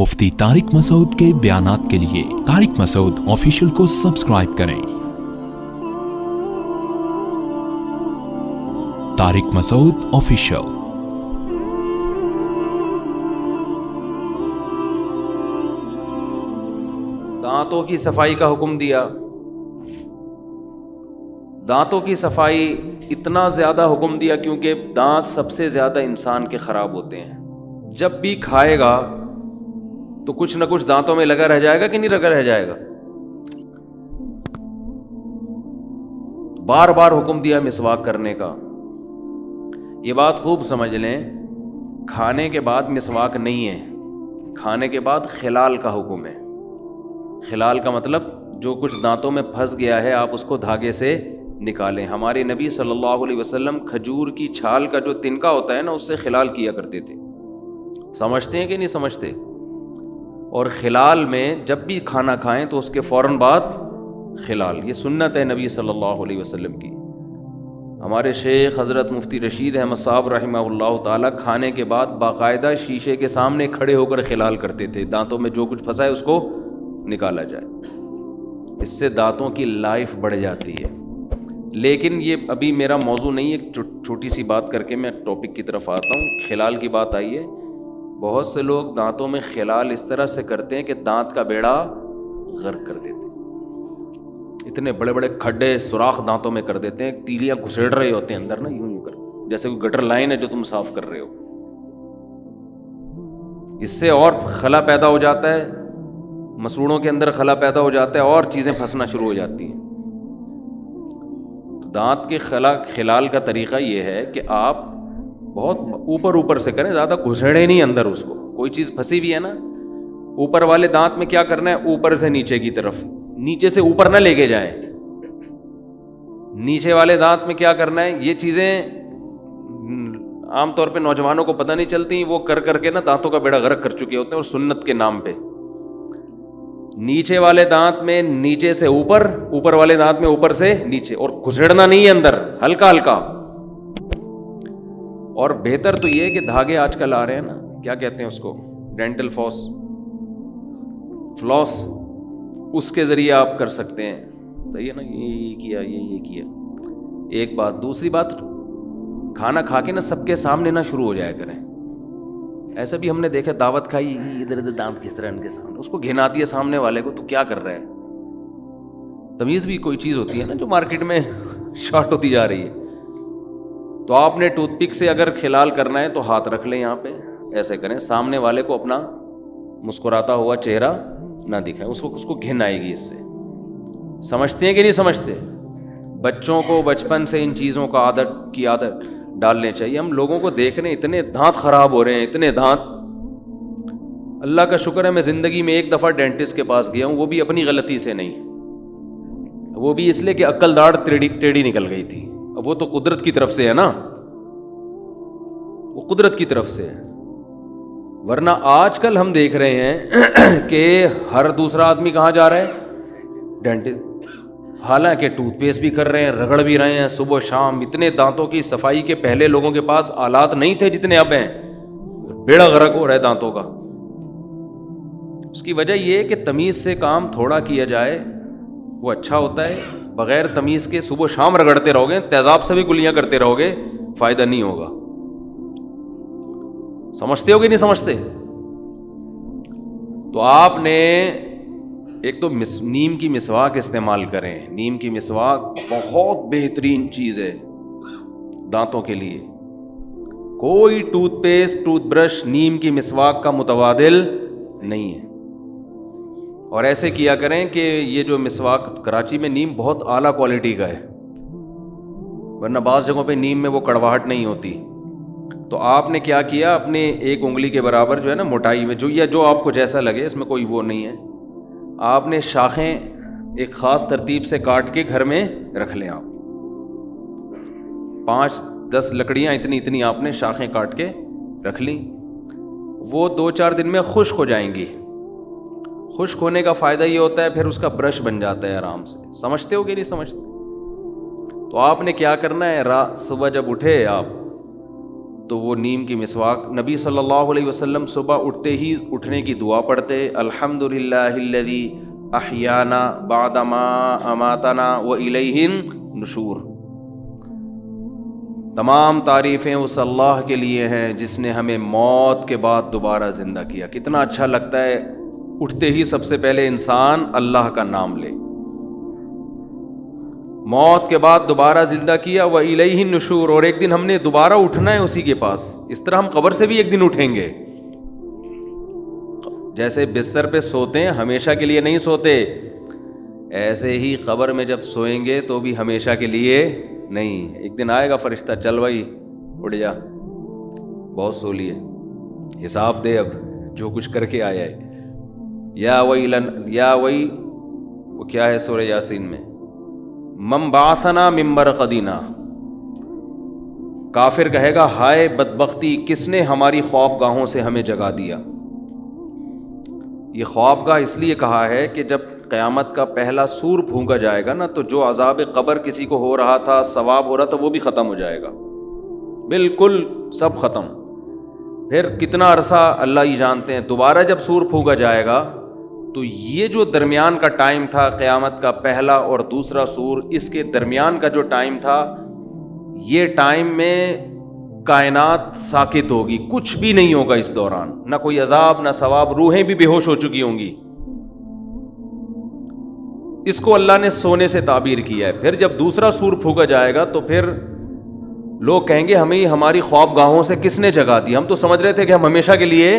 مفتی طارق مسعود کے بیانات کے لیے طارق مسعود آفیشیل کو سبسکرائب کریں۔ طارق مسعود آفیشیل۔ دانتوں کی صفائی کا حکم دیا۔ دانتوں کی صفائی اتنا زیادہ حکم دیا کیونکہ دانت سب سے زیادہ انسان کے خراب ہوتے ہیں۔ جب بھی کھائے گا تو کچھ نہ کچھ دانتوں میں لگا رہ جائے گا کہ نہیں لگا رہ جائے گا۔ بار بار حکم دیا مسواک کرنے کا۔ یہ بات خوب سمجھ لیں، کھانے کے بعد مسواک نہیں ہے، کھانے کے بعد خلال کا حکم ہے۔ خلال کا مطلب جو کچھ دانتوں میں پھنس گیا ہے آپ اس کو دھاگے سے نکالیں۔ ہمارے نبی صلی اللہ علیہ وسلم کھجور کی چھال کا جو تنکا ہوتا ہے نا اس سے خلال کیا کرتے تھے۔ سمجھتے ہیں کہ نہیں سمجھتے؟ اور خلال میں جب بھی کھانا کھائیں تو اس کے فوراً بعد خلال، یہ سنت ہے نبی صلی اللہ علیہ وسلم کی۔ ہمارے شیخ حضرت مفتی رشید احمد صاحب رحمہ اللہ تعالیٰ کھانے کے بعد باقاعدہ شیشے کے سامنے کھڑے ہو کر خلال کرتے تھے، دانتوں میں جو کچھ پھنسا ہے اس کو نکالا جائے۔ اس سے دانتوں کی لائف بڑھ جاتی ہے۔ لیکن یہ ابھی میرا موضوع نہیں ہے، چھوٹی سی بات کر کے میں ٹاپک کی طرف آتا ہوں۔ خلال کی بات آئی ہے، بہت سے لوگ دانتوں میں خلال اس طرح سے کرتے ہیں کہ دانت کا بیڑا غرق کر دیتے ہیں۔ اتنے بڑے بڑے کھڈے سوراخ دانتوں میں کر دیتے ہیں، تیلیاں گھسیڑ رہے ہوتے ہیں اندر نا، یوں یوں کر، جیسے کوئی گٹر لائن ہے جو تم صاف کر رہے ہو۔ اس سے اور خلا پیدا ہو جاتا ہے، مسوڑوں کے اندر خلا پیدا ہو جاتا ہے اور چیزیں پھنسنا شروع ہو جاتی ہیں۔ تو دانت کے خلال کا طریقہ یہ ہے کہ آپ بہت اوپر سے کریں، زیادہ گھسیڑے نہیں اندر اس کو۔ کوئی چیز پھنسی بھی ہے نا، اوپر والے دانت میں کیا کرنا ہے، اوپر سے نیچے کی طرف، نیچے سے اوپر نہ لے کے جائیں۔ نیچے والے دانت میں کیا کرنا ہے، یہ چیزیں عام طور پہ نوجوانوں کو پتہ نہیں چلتی، وہ کر کے نا دانتوں کا بیڑا غرق کر چکے ہوتے ہیں، اور سنت کے نام پہ نیچے والے دانت میں نیچے سے اوپر، اوپر والے دانت میں اوپر سے نیچے، اور گھسیڑنا نہیں ہے اندر، ہلکا ہلکا۔ اور بہتر تو یہ کہ دھاگے آج کل آ رہے ہیں نا، کیا کہتے ہیں اس کو، ڈینٹل فلاس، اس کے ذریعے آپ کر سکتے ہیں۔ تو یہ نا یہ کیا، یہ کیا، ایک بات۔ دوسری بات، کھانا کھا کے نا سب کے سامنے نہ شروع ہو جایا کریں۔ ایسا بھی ہم نے دیکھا، دعوت کھائی، ادھر ادھر دانت کس طرح ان کے سامنے، اس کو گھن آتی ہے سامنے والے کو، تو کیا کر رہا ہے؟ تمیز بھی کوئی چیز ہوتی ہے نا جو مارکیٹ میں شارٹ ہوتی جا رہی ہے۔ تو آپ نے ٹوتھ پک سے اگر خلال کرنا ہے تو ہاتھ رکھ لیں یہاں پہ، ایسے کریں، سامنے والے کو اپنا مسکراتا ہوا چہرہ نہ دکھائیں، اس کو گھن آئے گی اس سے۔ سمجھتے ہیں کہ نہیں سمجھتے؟ بچوں کو بچپن سے ان چیزوں کا عادت ڈالنے چاہیے۔ ہم لوگوں کو دیکھ رہے ہیں اتنے دانت خراب ہو رہے ہیں، اتنے دانت۔ اللہ کا شکر ہے میں زندگی میں ایک دفعہ ڈینٹسٹ کے پاس گیا ہوں، وہ بھی اپنی غلطی سے نہیں، وہ بھی اس لیے کہ عقل داڑھ ٹیڑھی نکل گئی تھی۔ اب وہ تو قدرت کی طرف سے ہے نا، وہ قدرت کی طرف سے ہے۔ ورنہ آج کل ہم دیکھ رہے ہیں کہ ہر دوسرا آدمی کہاں جا رہا ہے، ڈینٹسٹ۔ حالانکہ ٹوتھ پیسٹ بھی کر رہے ہیں، رگڑ بھی رہے ہیں صبح شام۔ اتنے دانتوں کی صفائی کے پہلے لوگوں کے پاس آلات نہیں تھے جتنے اب ہیں، بیڑا غرق ہو رہا ہے دانتوں کا۔ اس کی وجہ یہ ہے کہ تمیز سے کام تھوڑا کیا جائے وہ اچھا ہوتا ہے۔ بغیر تمیز کے صبح شام رگڑتے رہو گے، تیزاب سے بھی کلیاں کرتے رہو گے، فائدہ نہیں ہوگا۔ سمجھتے ہو کہ نہیں سمجھتے؟ تو آپ نے ایک تو نیم کی مسواک استعمال کریں۔ نیم کی مسواک بہت بہترین چیز ہے دانتوں کے لیے۔ کوئی ٹوتھ پیسٹ، ٹوتھ برش نیم کی مسواک کا متبادل نہیں ہے۔ اور ایسے کیا کریں کہ یہ جو مسواک، کراچی میں نیم بہت اعلیٰ کوالٹی کا ہے، ورنہ بعض جگہوں پہ نیم میں وہ کڑواہٹ نہیں ہوتی۔ تو آپ نے کیا کیا، اپنے ایک انگلی کے برابر جو ہے نا موٹائی میں، جو آپ کو جیسا لگے، اس میں کوئی وہ نہیں ہے، آپ نے شاخیں ایک خاص ترتیب سے کاٹ کے گھر میں رکھ لیں۔ آپ 5-10 لکڑیاں اتنی آپ نے شاخیں کاٹ کے رکھ لیں۔ وہ 2-4 دن میں خشک ہو جائیں گی۔ خشک ہونے کا فائدہ یہ ہوتا ہے پھر اس کا برش بن جاتا ہے آرام سے۔ سمجھتے ہو کہ نہیں سمجھتے؟ تو آپ نے کیا کرنا ہے، صبح جب اٹھے آپ تو وہ نیم کی مسواک نبی صلی اللہ علیہ وسلم صبح اٹھتے ہی اٹھنے کی دعا پڑھتے، الحمدللہ الذی احیانا بعد ما اماتنا والیہ النشور، تمام تعریفیں اس اللہ کے لیے ہیں جس نے ہمیں موت کے بعد دوبارہ زندہ کیا۔ کتنا اچھا لگتا ہے اٹھتے ہی سب سے پہلے انسان اللہ کا نام لے، موت کے بعد دوبارہ زندہ کیا، وَإِلَيْهِ النُّشُورُ، اور ایک دن ہم نے دوبارہ اٹھنا ہے اسی کے پاس۔ اس طرح ہم قبر سے بھی ایک دن اٹھیں گے۔ جیسے بستر پہ سوتے ہیں ہمیشہ کے لیے نہیں سوتے، ایسے ہی قبر میں جب سوئیں گے تو بھی ہمیشہ کے لیے نہیں۔ ایک دن آئے گا فرشتہ، چل بھائی اٹھ جا، بہت سو لیے، حساب دے اب جو کچھ کر کے آیا ہے۔ یا وئی وہ کیا ہے سورہ یاسین میں، من بعثنا من مرقدنا، کافر کہے گا ہائے بدبختی، کس نے ہماری خوابگاہوں سے ہمیں جگا دیا۔ یہ خوابگاہ اس لیے کہا ہے کہ جب قیامت کا پہلا سور پھونکا جائے گا نا، تو جو عذاب قبر کسی کو ہو رہا تھا، ثواب ہو رہا تھا، وہ بھی ختم ہو جائے گا، بالکل سب ختم۔ پھر کتنا عرصہ اللہ ہی جانتے ہیں، دوبارہ جب سور پھونکا جائے گا تو یہ جو درمیان کا ٹائم تھا، قیامت کا پہلا اور دوسرا سور، اس کے درمیان کا جو ٹائم تھا، یہ ٹائم میں کائنات ساکت ہوگی، کچھ بھی نہیں ہوگا اس دوران، نہ کوئی عذاب نہ ثواب، روحیں بھی بے ہوش ہو چکی ہوں گی۔ اس کو اللہ نے سونے سے تعبیر کیا ہے۔ پھر جب دوسرا سور پھونکا جائے گا تو پھر لوگ کہیں گے ہمیں ہماری خوابگاہوں سے کس نے جگا دی، ہم تو سمجھ رہے تھے کہ ہم ہمیشہ کے لیے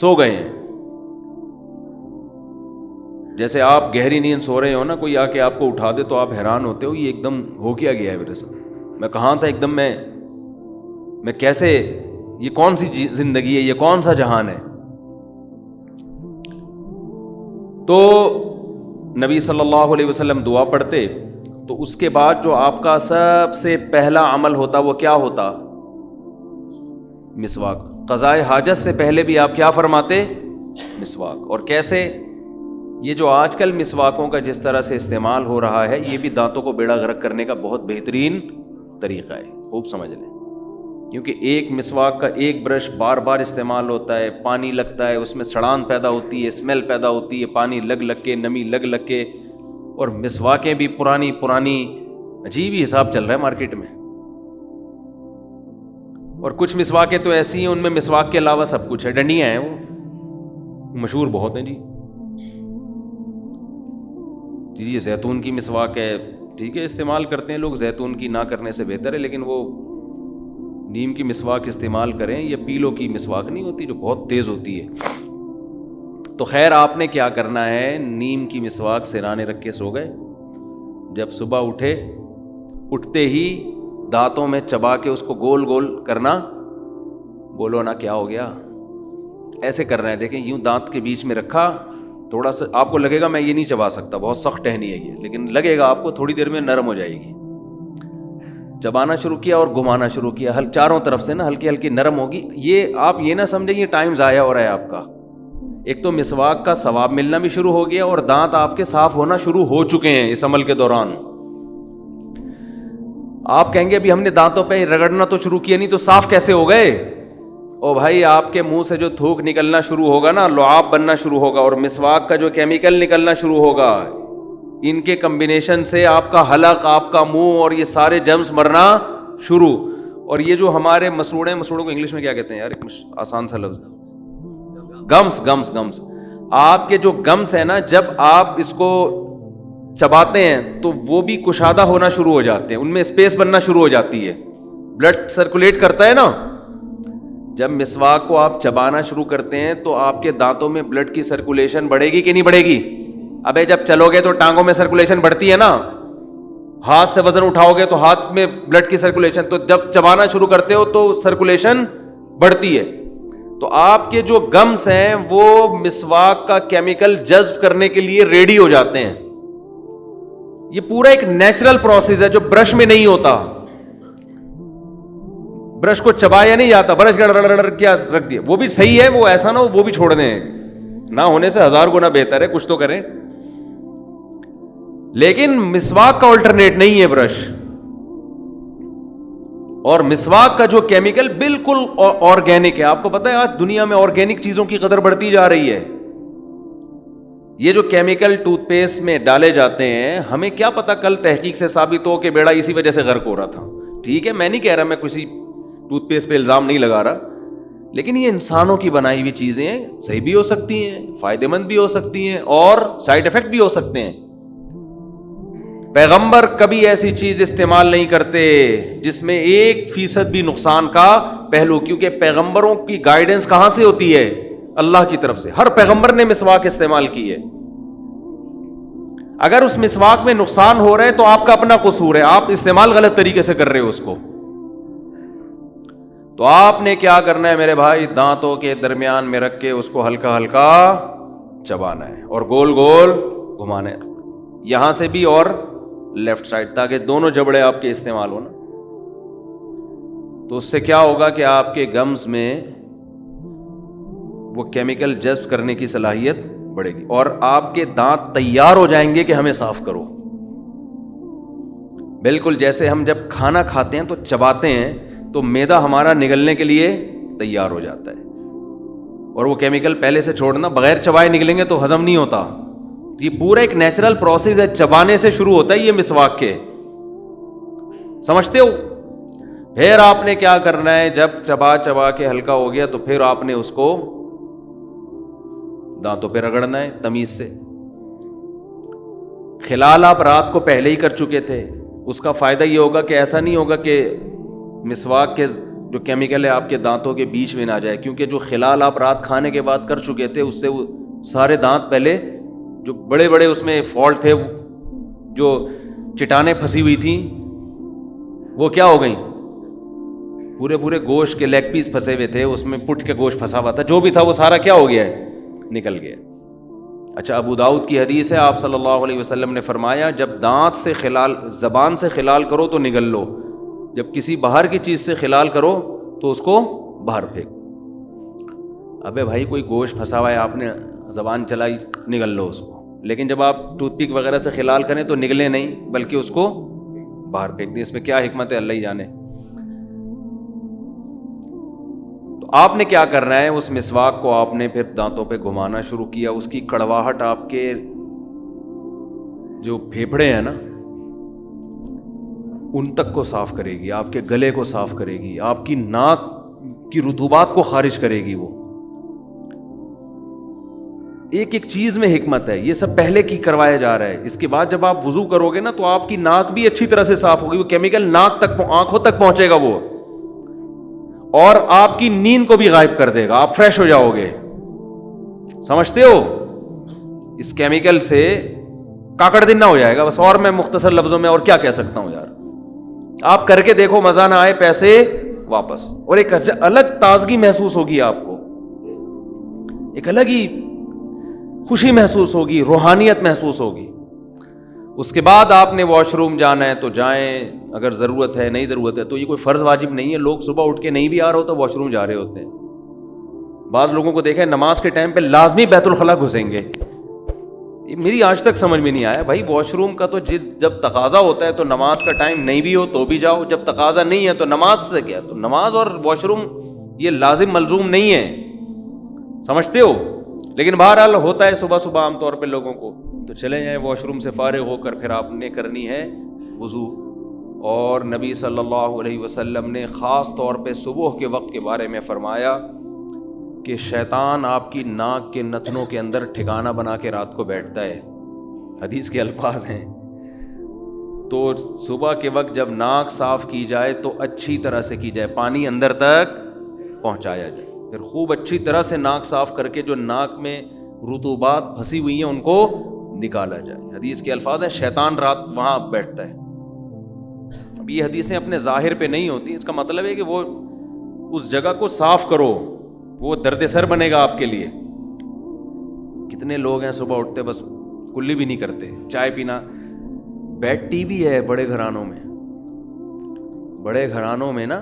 سو گئے ہیں۔ جیسے آپ گہری نیند سو رہے ہو نا، کوئی آ کے آپ کو اٹھا دے تو آپ حیران ہوتے ہو، یہ ایک دم ہو کیا گیا ہے میرے ساتھ، میں کہاں تھا، ایک دم میں کیسے، یہ کون سی زندگی ہے، یہ کون سا جہان ہے۔ تو نبی صلی اللہ علیہ وسلم دعا پڑھتے تو اس کے بعد جو آپ کا سب سے پہلا عمل ہوتا وہ کیا ہوتا؟ مسواک۔ قضائے حاجت سے پہلے بھی آپ کیا فرماتے؟ مسواک۔ اور کیسے؟ یہ جو آج کل مسواکوں کا جس طرح سے استعمال ہو رہا ہے، یہ بھی دانتوں کو بیڑا غرق کرنے کا بہت بہترین طریقہ ہے، خوب سمجھ لیں۔ کیونکہ ایک مسواک کا ایک برش بار بار استعمال ہوتا ہے، پانی لگتا ہے، اس میں سڑان پیدا ہوتی ہے، اسمیل پیدا ہوتی ہے، پانی لگ کے، نمی لگ کے، اور مسواکیں بھی پرانی عجیب ہی حساب چل رہا ہے مارکیٹ میں۔ اور کچھ مسواکیں تو ایسی ہیں، ان میں مسواک کے علاوہ سب کچھ ہے، ڈنڈیاں ہیں، وہ مشہور بہت ہیں جی زیتون کی مسواک ہے، ٹھیک ہے استعمال کرتے ہیں لوگ، زیتون کی نہ کرنے سے بہتر ہے، لیکن وہ نیم کی مسواک استعمال کریں، یا پیلو کی مسواک نہیں ہوتی جو بہت تیز ہوتی ہے۔ تو خیر آپ نے کیا کرنا ہے، نیم کی مسواک سرانے رکھ کے سو گئے، جب صبح اٹھتے ہی دانتوں میں چبا کے اس کو گول گول کرنا، بولو نا کیا ہو گیا، ایسے کرنا ہے، دیکھیں یوں دانت کے بیچ میں رکھا، تھوڑا سا آپ کو لگے گا میں یہ نہیں چبا سکتا، بہت سخت ٹہنی ہے یہ، لیکن لگے گا آپ کو تھوڑی دیر میں نرم ہو جائے گی۔ چبانا شروع کیا اور گھمانا شروع کیا، چاروں طرف سے نا ہلکی ہلکی نرم ہوگی۔ یہ آپ یہ نہ سمجھیں یہ ٹائم ضائع ہو رہا ہے آپ کا، ایک تو مسواک کا ثواب ملنا بھی شروع ہو گیا، اور دانت آپ کے صاف ہونا شروع ہو چکے ہیں اس عمل کے دوران۔ آپ کہیں گے ابھی ہم نے دانتوں پہ رگڑنا تو شروع کیا نہیں تو صاف کیسے ہو گئے؟ او بھائی آپ کے منہ سے جو تھوک نکلنا شروع ہوگا نا، لعاب بننا شروع ہوگا، اور مسواک کا جو کیمیکل نکلنا شروع ہوگا، ان کے کمبینیشن سے آپ کا حلق، آپ کا منہ اور یہ سارے جرمز مرنا شروع۔ اور یہ جو ہمارے مسوڑوں کو انگلش میں کیا کہتے ہیں یار، ایک آسان سا لفظ، گمس، آپ کے جو گمس ہیں نا، جب آپ اس کو چباتے ہیں تو وہ بھی کشادہ ہونا شروع ہو جاتے ہیں، ان میں اسپیس بننا شروع ہو جاتی ہے، بلڈ سرکولیٹ کرتا ہے نا۔ جب مسواک کو آپ چبانا شروع کرتے ہیں تو آپ کے دانتوں میں بلڈ کی سرکولیشن بڑھے گی کہ نہیں بڑھے گی؟ ابے جب چلو گے تو ٹانگوں میں سرکولیشن بڑھتی ہے نا، ہاتھ سے وزن اٹھاؤ گے تو ہاتھ میں بلڈ کی سرکولیشن، تو جب چبانا شروع کرتے ہو تو سرکولیشن بڑھتی ہے۔ تو آپ کے جو گمس ہیں وہ مسواک کا کیمیکل جذب کرنے کے لیے ریڈی ہو جاتے ہیں۔ یہ پورا ایک نیچرل پروسیس ہے جو برش میں نہیں ہوتا، برش کو چبایا نہیں جاتا، برش کیا رکھ دیا، وہ بھی صحیح ہے، وہ ایسا نہ ہو وہ بھی چھوڑ دیں، نہ ہونے سے 1000 گنا بہتر ہے، کچھ تو کریں، لیکن مسواک کا الٹرنیٹ نہیں ہے برش۔ اور مسواک کا جو کیمیکل بالکل آرگینک ہے. آپ کو پتہ ہے آج دنیا میں آرگینک چیزوں کی قدر بڑھتی جا رہی ہے. یہ جو کیمیکل ٹوتھ پیسٹ میں ڈالے جاتے ہیں, ہمیں کیا پتا کل تحقیق سے ثابت ہو کہ بیڑا اسی وجہ سے غرق ہو رہا تھا. ٹھیک ہے, میں نہیں کہہ رہا, میں کسی ٹوتھ پیسٹ پہ الزام نہیں لگا رہا, لیکن یہ انسانوں کی بنائی ہوئی چیزیں ہیں, صحیح بھی ہو سکتی ہیں, فائدہ مند بھی ہو سکتی ہیں, اور سائیڈ افیکٹ بھی ہو سکتے ہیں. پیغمبر کبھی ایسی چیز استعمال نہیں کرتے جس میں 1% بھی نقصان کا پہلو, کیونکہ پیغمبروں کی گائیڈنس کہاں سے ہوتی ہے؟ اللہ کی طرف سے. ہر پیغمبر نے مسواک استعمال کی ہے. اگر اس مسواک میں نقصان ہو رہا ہے تو آپ کا اپنا قصور ہے, آپ استعمال غلط طریقے سے کر رہے ہو اس کو. تو آپ نے کیا کرنا ہے میرے بھائی؟ دانتوں کے درمیان میں رکھ کے اس کو ہلکا ہلکا چبانا ہے اور گول گول گھمانا ہے, یہاں سے بھی اور لیفٹ سائڈ, تاکہ دونوں جبڑے آپ کے استعمال ہو نا. تو اس سے کیا ہوگا کہ آپ کے گمز میں وہ کیمیکل جذب کرنے کی صلاحیت بڑھے گی, اور آپ کے دانت تیار ہو جائیں گے کہ ہمیں صاف کرو. بالکل جیسے ہم جب کھانا کھاتے ہیں تو چباتے ہیں تو معدہ ہمارا نگلنے کے لیے تیار ہو جاتا ہے, اور وہ کیمیکل پہلے سے چھوڑنا, بغیر چبائے نکلیں گے تو ہضم نہیں ہوتا. یہ پورا ایک نیچرل پروسیس ہے, چبانے سے شروع ہوتا ہے یہ مسواک کے, سمجھتے ہو؟ پھر آپ نے کیا کرنا ہے, جب چبا چبا کے ہلکا ہو گیا تو پھر آپ نے اس کو دانتوں پہ رگڑنا ہے تمیز سے. خلال آپ رات کو پہلے ہی کر چکے تھے, اس کا فائدہ یہ ہوگا کہ ایسا نہیں ہوگا کہ مسواک کے جو کیمیکل ہے آپ کے دانتوں کے بیچ میں نہ جائے, کیونکہ جو خلال آپ رات کھانے کے بعد کر چکے تھے اس سے وہ سارے دانت پہلے جو بڑے بڑے اس میں فالٹ تھے, جو چٹانیں پھنسی ہوئی تھیں, وہ کیا ہو گئیں؟ پورے پورے گوشت کے لیگ پیس پھنسے ہوئے تھے, اس میں پٹ کے گوشت پھنسا ہوا تھا, جو بھی تھا وہ سارا کیا ہو گیا ہے؟ نکل گیا. اچھا, ابو داؤد کی حدیث ہے, آپ صلی اللہ علیہ وسلم نے فرمایا جب دانت سے خلال, زبان سے خلال کرو تو نگل لو, جب کسی باہر کی چیز سے خلال کرو تو اس کو باہر پھینک. ابے بھائی کوئی گوشت پھنسا ہوا ہے, آپ نے زبان چلائی, نگل لو اس کو, لیکن جب آپ ٹوتھ پک وغیرہ سے خلال کریں تو نگلے نہیں بلکہ اس کو باہر پھینک دیں. اس میں کیا حکمت ہے اللہ ہی جانے. تو آپ نے کیا کرنا ہے, اس مسواک کو آپ نے پھر دانتوں پہ گھمانا شروع کیا, اس کی کڑواہٹ آپ کے جو پھیپھڑے ہیں نا ان تک کو صاف کرے گی, آپ کے گلے کو صاف کرے گی, آپ کی ناک کی رطوبات کو خارج کرے گی. وہ ایک ایک چیز میں حکمت ہے, یہ سب پہلے کی کروایا جا رہا ہے. اس کے بعد جب آپ وضو کرو گے نا تو آپ کی ناک بھی اچھی طرح سے صاف ہوگی, وہ کیمیکل ناک تک آنکھوں تک پہنچے گا وہ, اور آپ کی نیند کو بھی غائب کر دے گا, آپ فریش ہو جاؤ گے. سمجھتے ہو؟ اس کیمیکل سے کاکڑ دن نہ ہو جائے گا بس. اور میں مختصر لفظوں میں اور کیا کہہ سکتا ہوں یار, آپ کر کے دیکھو, مزہ نہ آئے پیسے واپس, اور ایک الگ تازگی محسوس ہوگی آپ کو, ایک الگ ہی خوشی محسوس ہوگی, روحانیت محسوس ہوگی. اس کے بعد آپ نے واش روم جانا ہے تو جائیں, اگر ضرورت ہے, نہیں ضرورت ہے تو یہ کوئی فرض واجب نہیں ہے. لوگ صبح اٹھ کے نہیں بھی آ رہا ہوتا واش روم جا رہے ہوتے ہیں. بعض لوگوں کو دیکھیں نماز کے ٹائم پہ لازمی بیت الخلاء گھسیں گے, یہ میری آج تک سمجھ میں نہیں آیا. بھائی واش روم کا تو جب تقاضا ہوتا ہے تو نماز کا ٹائم نہیں بھی ہو تو بھی جاؤ, جب تقاضا نہیں ہے تو نماز سے کیا, تو نماز اور واش روم یہ لازم ملزوم نہیں ہے, سمجھتے ہو؟ لیکن بہرحال ہوتا ہے صبح صبح عام طور پہ لوگوں کو, تو چلے جائیں واش روم سے فارغ ہو کر پھر آپ نے کرنی ہے وضو. اور نبی صلی اللہ علیہ وسلم نے خاص طور پہ صبح کے وقت کے بارے میں فرمایا کہ شیطان آپ کی ناک کے نتنوں کے اندر ٹھکانہ بنا کے رات کو بیٹھتا ہے, حدیث کے الفاظ ہیں. تو صبح کے وقت جب ناک صاف کی جائے تو اچھی طرح سے کی جائے, پانی اندر تک پہنچایا جائے, پھر خوب اچھی طرح سے ناک صاف کر کے جو ناک میں رطوبات پھنسی ہوئی ہیں ان کو نکالا جائے. حدیث کے الفاظ ہیں شیطان رات وہاں بیٹھتا ہے. اب یہ حدیثیں اپنے ظاہر پہ نہیں ہوتی, اس کا مطلب ہے کہ وہ اس جگہ کو صاف کرو, وہ درد سر بنے گا آپ کے لیے. کتنے لوگ ہیں صبح اٹھتے بس کلی بھی نہیں کرتے, چائے پینا. بیڈ ٹی بھی ہے بڑے گھرانوں میں, بڑے گھرانوں میں نا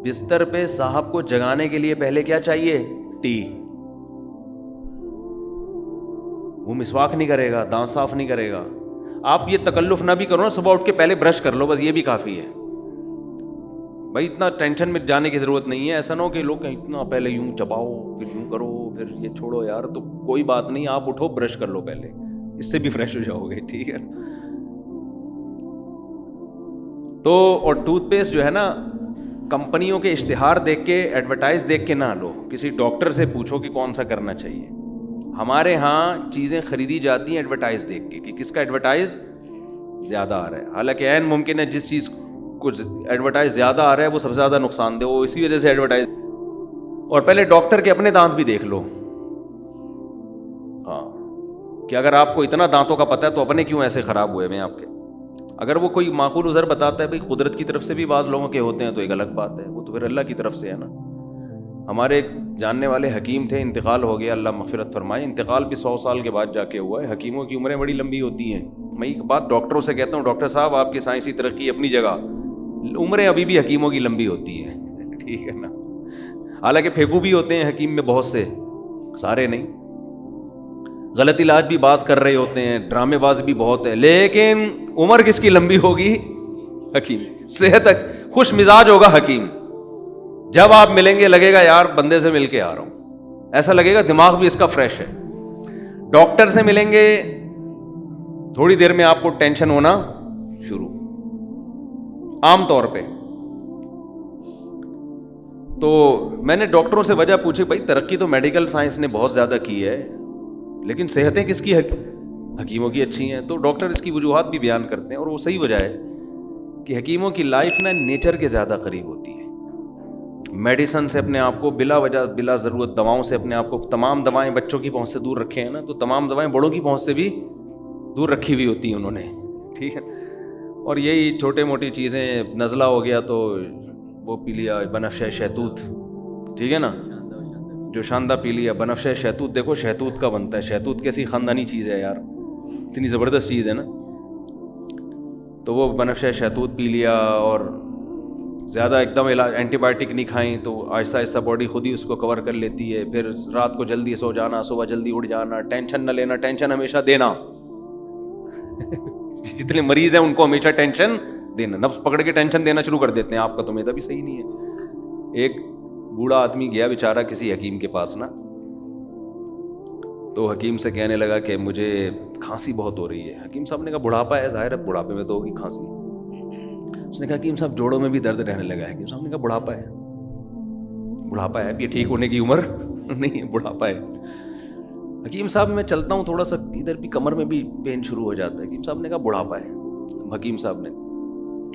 بستر پہ صاحب کو جگانے کے لیے پہلے کیا چاہیے؟ ٹی. وہ مسواک نہیں کرے گا, دانت صاف نہیں کرے گا. آپ یہ تکلف نہ بھی کرو نا, صبح اٹھ کے پہلے برش کر لو, بس یہ بھی کافی ہے. بھائی اتنا ٹینشن میں جانے کی ضرورت نہیں ہے. ایسا نہ ہو کہ لوگ کہیں اتنا پہلے یوں چباؤ پھر یوں کرو پھر یہ چھوڑو یار. تو کوئی بات نہیں, آپ اٹھو برش کر لو پہلے, اس سے بھی فریش ہو جاؤ گے, ٹھیک ہے. تو اور ٹوتھ پیسٹ جو ہے نا, کمپنیوں کے اشتہار دیکھ کے, ایڈورٹائز دیکھ کے نہ لو, کسی ڈاکٹر سے پوچھو کہ کون سا کرنا چاہیے. ہمارے ہاں چیزیں خریدی جاتی ہیں ایڈورٹائز دیکھ کے کہ کس کا ایڈورٹائز زیادہ آ رہا ہے. حالانکہ عین ممکن ہے جس چیز کو ایڈورٹائز زیادہ آ رہا ہے وہ سب سے زیادہ نقصان دہ ہو, اسی وجہ سے ایڈورٹائز. اور پہلے ڈاکٹر کے اپنے دانت بھی دیکھ لو, ہاں, کہ اگر آپ کو اتنا دانتوں کا پتہ ہے تو اپنے کیوں ایسے خراب ہوئے ہیں آپ کے. اگر وہ کوئی معقول عذر بتاتا ہے بھائی قدرت کی طرف سے بھی بعض لوگوں کے ہوتے ہیں تو ایک الگ بات ہے, وہ تو پھر اللہ کی طرف سے ہے نا. ہمارے ایک جاننے والے حکیم تھے, انتقال ہو گیا, اللہ مغفرت فرمائے. انتقال بھی 100 سال کے بعد جا کے ہوا ہے. حکیموں کی عمریں بڑی لمبی ہوتی ہیں. میں ایک بات ڈاکٹروں سے کہتا ہوں, ڈاکٹر صاحب آپ کی سائنسی ترقی اپنی جگہ, عمریں ابھی بھی حکیموں کی لمبی ہوتی ہیں, ٹھیک ہے نا. حالانکہ پھیکو بھی ہوتے ہیں حکیم میں بہت سے, سارے نہیں. غلط علاج بھی بعض کر رہے ہوتے ہیں, ڈرامے باز بھی بہت ہے, لیکن عمر کس کی لمبی ہوگی؟ حکیم. صحت خوش مزاج ہوگا حکیم. جب آپ ملیں گے لگے گا یار بندے سے مل کے آ رہا ہوں, ایسا لگے گا دماغ بھی اس کا فریش ہے. ڈاکٹر سے ملیں گے تھوڑی دیر میں آپ کو ٹینشن ہونا شروع, عام طور پہ. تو میں نے ڈاکٹروں سے وجہ پوچھی, بھائی ترقی تو میڈیکل سائنس نے بہت زیادہ کی ہے, لیکن صحتیں کس کی حکیموں کی اچھی ہیں. تو ڈاکٹر اس کی وجوہات بھی بیان کرتے ہیں, اور وہ صحیح وجہ ہے کہ حکیموں کی لائف نا نیچر کے زیادہ قریب ہوتی ہے. میڈیسن سے اپنے آپ کو بلا وجہ بلا ضرورت, دواؤں سے اپنے آپ کو, تمام دوائیں بچوں کی پہنچ سے دور رکھے ہیں نا, تو تمام دوائیں بڑوں کی پہنچ سے بھی دور رکھی ہوئی ہوتی ہیں انہوں نے, ٹھیک ہے. اور یہی چھوٹے موٹی چیزیں, نزلہ ہو گیا تو وہ پی لیا بنفشہ شہتوت, ٹھیک ہے نا, جو شاندہ پی لیا بنفشہ شہتوت. دیکھو شہتوت کا بنتا ہے, شہتوت کیسی خاندانی چیز ہے یار, اتنی زبردست چیز ہے نا. تو وہ بنفشہ شہتوت پی لیا, اور زیادہ ایک دم اینٹی بائیوٹک نہیں کھائیں تو آہستہ آہستہ باڈی خود ہی اس کو کور کر لیتی ہے. پھر رات کو جلدی سو جانا, صبح جلدی اٹھ جانا, ٹینشن نہ لینا, ٹینشن ہمیشہ دینا. جتنے مریض ہیں ان کو ہمیشہ ٹینشن دینا, نفس پکڑ کے ٹینشن دینا شروع کر دیتے ہیں. آپ کا تو میدا بھی صحیح نہیں ہے. ایک بوڑھا آدمی گیا بیچارہ کسی حکیم کے پاس نا, تو حکیم سے کہنے لگا کہ مجھے کھانسی بہت ہو رہی ہے. حکیم صاحب نے کہا بڑھاپا ہے, ظاہر ہے بڑھاپے میں تو ہوگی کھانسی. اس نے کہا حکیم صاحب جوڑوں میں بھی درد رہنے لگا ہے. حکیم صاحب نے کہا بڑھاپا ہے, بڑھاپا ہے, یہ ٹھیک ہونے کی عمر نہیں ہے, بڑھاپا ہے. حکیم صاحب میں چلتا ہوں تھوڑا سا ادھر بھی کمر میں بھی پین شروع ہو جاتا ہے. حکیم صاحب نے کہا بڑھاپا ہے. حکیم صاحب نے,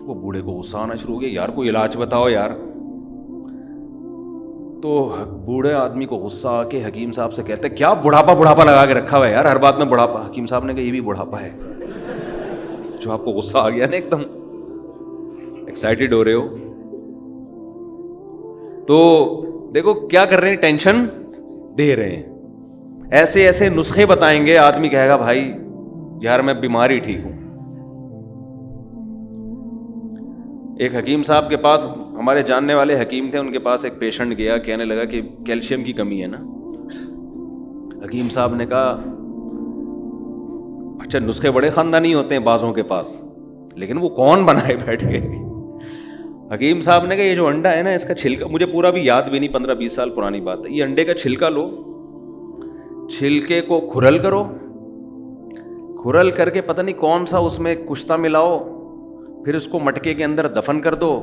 وہ بوڑھے کو غصہ آنا شروع ہو گیا, یار کوئی علاج بتاؤ یار. تو بوڑھے آدمی کو غصہ آ کے حکیم صاحب سے کہتے ہیں کیا بڑھاپا لگا کے رکھا ہوا ہے یار, ہر بات میں بڑھاپا. حکیم صاحب نے کہا یہ بھی بڑھاپا ہے. جو آپ کو غصہ آ گیا نا, ایک دم ایکسائٹیڈ ہو رہے ہو, تو دیکھو کیا کر رہے ہیں, ٹینشن دے رہے ہیں. ایسے ایسے نسخے بتائیں گے, آدمی کہے گا بھائی یار میں بیمار ہی ٹھیک ہوں. ایک حکیم صاحب کے پاس, ہمارے جاننے والے حکیم تھے, ان کے پاس ایک پیشنٹ گیا, کہنے لگا کہ کیلشیم کی کمی ہے نا. حکیم صاحب نے کہا اچھا نسخے بڑے خاندانی ہوتے ہیں بعضوں کے پاس, لیکن وہ کون بنائے بیٹھ کے. حکیم صاحب نے کہا یہ جو انڈا ہے نا اس کا چھلکا, مجھے پورا بھی یاد بھی نہیں, 15-20 سال پرانی بات ہے, یہ انڈے کا چھلکا لو, چھلکے کو کھرل کرو, کھرل کر کے پتہ نہیں کون سا اس میں کشتہ ملاؤ, پھر اس کو مٹکے کے اندر دفن کر دو,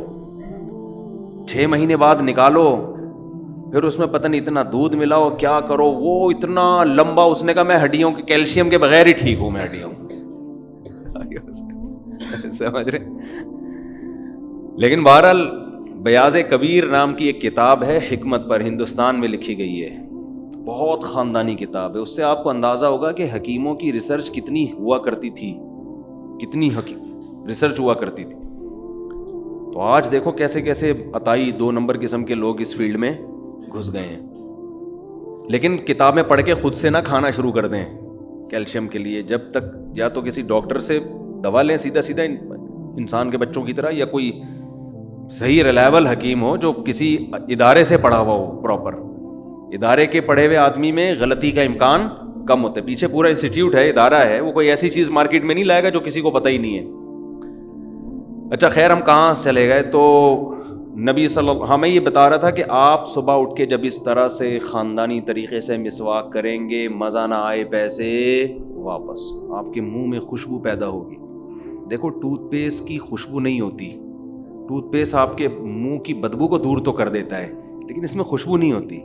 6 مہینے بعد نکالو, پھر اس میں پتہ نہیں اتنا دودھ ملاؤ, کیا کرو, وہ اتنا لمبا. اس نے کہا میں ہڈیوں کے کیلشیم کے بغیر ہی ٹھیک ہوں, میں ہڈیوں سمجھ رہے. لیکن بہرحال بیاض کبیر نام کی ایک کتاب ہے حکمت پر, ہندوستان میں لکھی گئی ہے, بہت خاندانی کتاب ہے. اس سے آپ کو اندازہ ہوگا کہ حکیموں کی ریسرچ کتنی ہوا کرتی تھی, کتنی ریسرچ ہوا کرتی تھی. تو آج دیکھو کیسے کیسے عطائی 2 نمبر قسم کے لوگ اس فیلڈ میں گھس گئے ہیں. لیکن کتابیں پڑھ کے خود سے نہ کھانا شروع کر دیں کیلشیم کے لیے, جب تک یا تو کسی ڈاکٹر سے دوا لیں سیدھا انسان کے بچوں کی طرح, یا کوئی صحیح ریلائبل حکیم ہو جو کسی ادارے سے پڑھا ہوا ہو پراپر. ادارے کے پڑھے ہوئے آدمی میں غلطی کا امکان کم ہوتا ہے. پیچھے پورا انسٹیٹیوٹ ہے, ادارہ ہے, وہ کوئی ایسی چیز مارکیٹ میں نہیں لائے گا جو کسی کو پتہ ہی نہیں ہے. اچھا خیر ہم کہاں چلے گئے, تو نبی صلی اللہ ہمیں یہ بتا رہا تھا کہ آپ صبح اٹھ کے جب اس طرح سے خاندانی طریقے سے مسواک کریں گے، مزہ نہ آئے پیسے واپس، آپ کے منہ میں خوشبو پیدا ہوگی. دیکھو ٹوتھ پیسٹ کی خوشبو نہیں ہوتی، ٹوتھ پیسٹ آپ کے منہ کی بدبو کو دور تو کر دیتا ہے لیکن اس میں خوشبو نہیں ہوتی.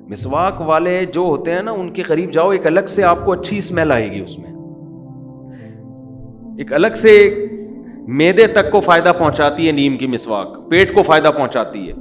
مسواک والے جو ہوتے ہیں نا، ان کے قریب جاؤ، ایک الگ سے آپ کو اچھی اسمیل آئے گی، اس میں ایک الگ سے معدے تک کو فائدہ پہنچاتی ہے. نیم کی مسواک پیٹ کو فائدہ پہنچاتی ہے.